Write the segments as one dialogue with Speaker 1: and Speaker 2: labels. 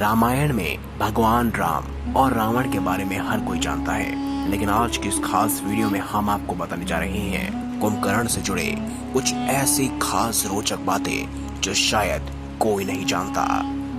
Speaker 1: रामायण में भगवान राम और रावण के बारे में हर कोई जानता है, लेकिन आज की इस खास वीडियो में हम आपको बताने जा रहे हैं कुंभकर्ण से जुड़े कुछ ऐसी खास रोचक बातें जो शायद कोई नहीं जानता।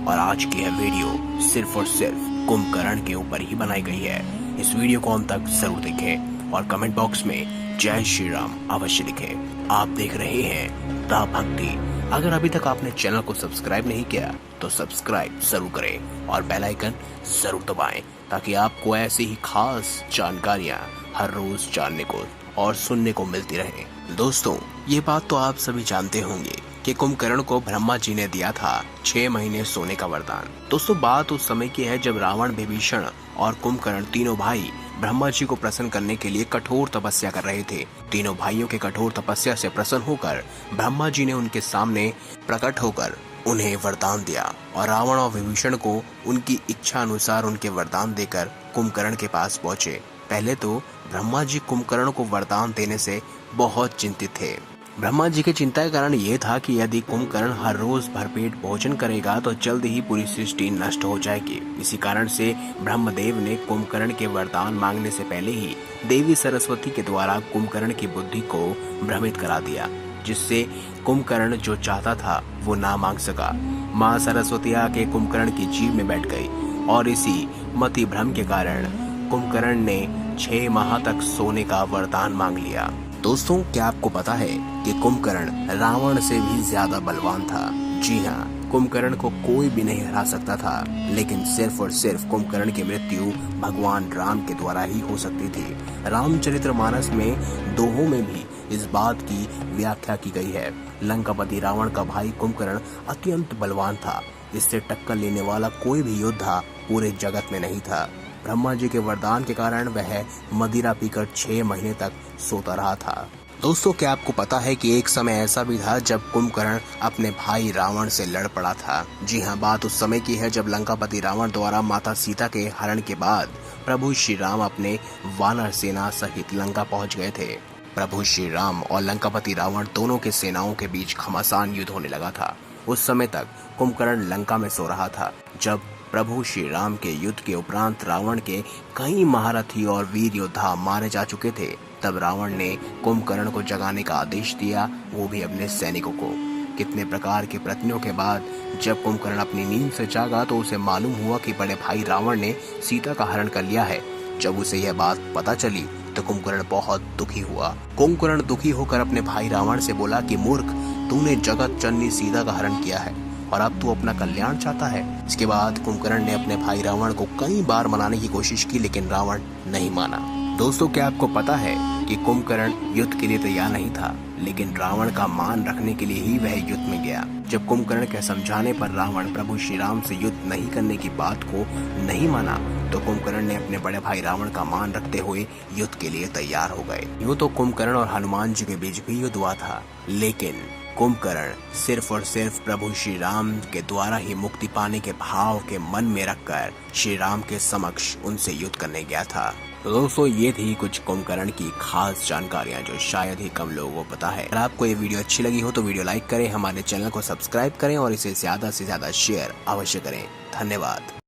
Speaker 1: और आज की यह वीडियो सिर्फ और सिर्फ कुंभकर्ण के ऊपर ही बनाई गई है। इस वीडियो को अंत तक जरूर देखें और कमेंट बॉक्स में जय श्री राम अवश्य लिखें। आप देख रहे हैं द भक्ति। अगर अभी तक आपने चैनल को सब्सक्राइब नहीं किया तो सब्सक्राइब जरूर करें और बेल आइकन जरूर दबाएं ताकि आपको ऐसी ही खास जानकारियां हर रोज जानने को और सुनने को मिलती रहे। दोस्तों, ये बात तो आप सभी जानते होंगे कि कुंभकर्ण को ब्रह्मा जी ने दिया था 6 महीने सोने का वरदान। दोस्तों, बात उस समय की है जब रावण, विभीषण और कुंभकर्ण तीनों भाई ब्रह्मा जी को प्रसन्न करने के लिए कठोर तपस्या कर रहे थे। तीनों भाइयों के कठोर तपस्या से प्रसन्न होकर ब्रह्मा जी ने उनके सामने प्रकट होकर उन्हें वरदान दिया और रावण और विभीषण को उनकी इच्छा अनुसार उनके वरदान देकर कुंभकर्ण के पास पहुंचे। पहले तो ब्रह्मा जी कुंभकर्ण को वरदान देने से बहुत चिंतित थे। ब्रह्मा जी की चिंता का कारण ये था कि यदि कुंभकर्ण हर रोज भरपेट भोजन करेगा तो जल्द ही पूरी सृष्टि नष्ट हो जाएगी। इसी कारण से ब्रह्मदेव ने कुंभकर्ण के वरदान मांगने से पहले ही देवी सरस्वती के द्वारा कुंभकर्ण की बुद्धि को भ्रमित करा दिया, जिससे कुंभकर्ण जो चाहता था वो ना मांग सका। माँ सरस्वती आके कुंभकर्ण की जीभ में बैठ गई और इसी मति भ्रम के कारण कुंभकर्ण ने 6 माह तक सोने का वरदान मांग लिया। दोस्तों, क्या आपको पता है कि कुंभकर्ण रावण से भी ज्यादा बलवान था? जी हाँ, कुंभकर्ण को कोई भी नहीं हरा सकता था, लेकिन सिर्फ और सिर्फ कुंभकर्ण की मृत्यु भगवान राम के द्वारा ही हो सकती थी। रामचरितमानस में दोहों में भी इस बात की व्याख्या की गई है। लंकापति रावण का भाई कुंभकर्ण अत्यंत बलवान था। इससे टक्कर लेने वाला कोई भी योद्धा पूरे जगत में नहीं था। ब्रह्मा जी के वरदान के कारण वह मदिरा पीकर 6 महीने तक सोता रहा था। दोस्तों, क्या आपको पता है कि एक समय ऐसा भी था जब कुंभकर्ण अपने भाई रावण से लड़ पड़ा था? जी हाँ, बात उस समय की है जब लंकापति रावण द्वारा माता सीता के हरण के बाद प्रभु श्री राम अपने वानर सेना सहित लंका पहुंच गए थे। प्रभु श्री राम और लंकापति रावण दोनों के सेनाओं के बीच घमासान युद्ध होने लगा था। उस समय तक कुंभकर्ण लंका में सो रहा था। जब प्रभु श्री राम के युद्ध के उपरांत रावण के कई महारथी और वीर योद्धा मारे जा चुके थे, तब रावण ने कुंभकर्ण को जगाने का आदेश दिया, वो भी अपने सैनिकों को। कितने प्रकार के प्रयत्नों के बाद जब कुंभकर्ण अपनी नींद से जागा तो उसे मालूम हुआ कि बड़े भाई रावण ने सीता का हरण कर लिया है। जब उसे यह बात पता चली तो कुंभकर्ण बहुत दुखी हुआ। कुंभकर्ण दुखी होकर अपने भाई रावण से बोला कि मूर्ख, तूने जगत जननी सीता का हरण किया है और अब तू अपना कल्याण चाहता है। इसके बाद कुंभकर्ण ने अपने भाई रावण को कई बार मनाने की कोशिश की, लेकिन रावण नहीं माना। दोस्तों, क्या आपको पता है कि कुंभकर्ण युद्ध के लिए तैयार नहीं था, लेकिन रावण का मान रखने के लिए ही वह युद्ध में गया। जब कुंभकर्ण के समझाने पर रावण प्रभु श्री राम से युद्ध नहीं करने की बात को नहीं माना तो कुंभकर्ण ने अपने बड़े भाई रावण का मान रखते हुए युद्ध के लिए तैयार हो गए। यूँ तो कुंभकर्ण और हनुमान जी के बीच भी युद्ध हुआ था, लेकिन कुंभकर्ण सिर्फ और सिर्फ प्रभु श्री राम के द्वारा ही मुक्ति पाने के भाव के मन में रखकर श्री राम के समक्ष उनसे युद्ध करने गया था। तो दोस्तों, ये थी कुछ कुंभकर्ण की खास जानकारियां जो शायद ही कम लोगों को पता है। अगर आपको ये वीडियो अच्छी लगी हो तो वीडियो लाइक करें, हमारे चैनल को सब्सक्राइब करें और इसे ज्यादा से ज्यादा शेयर अवश्य करें। धन्यवाद।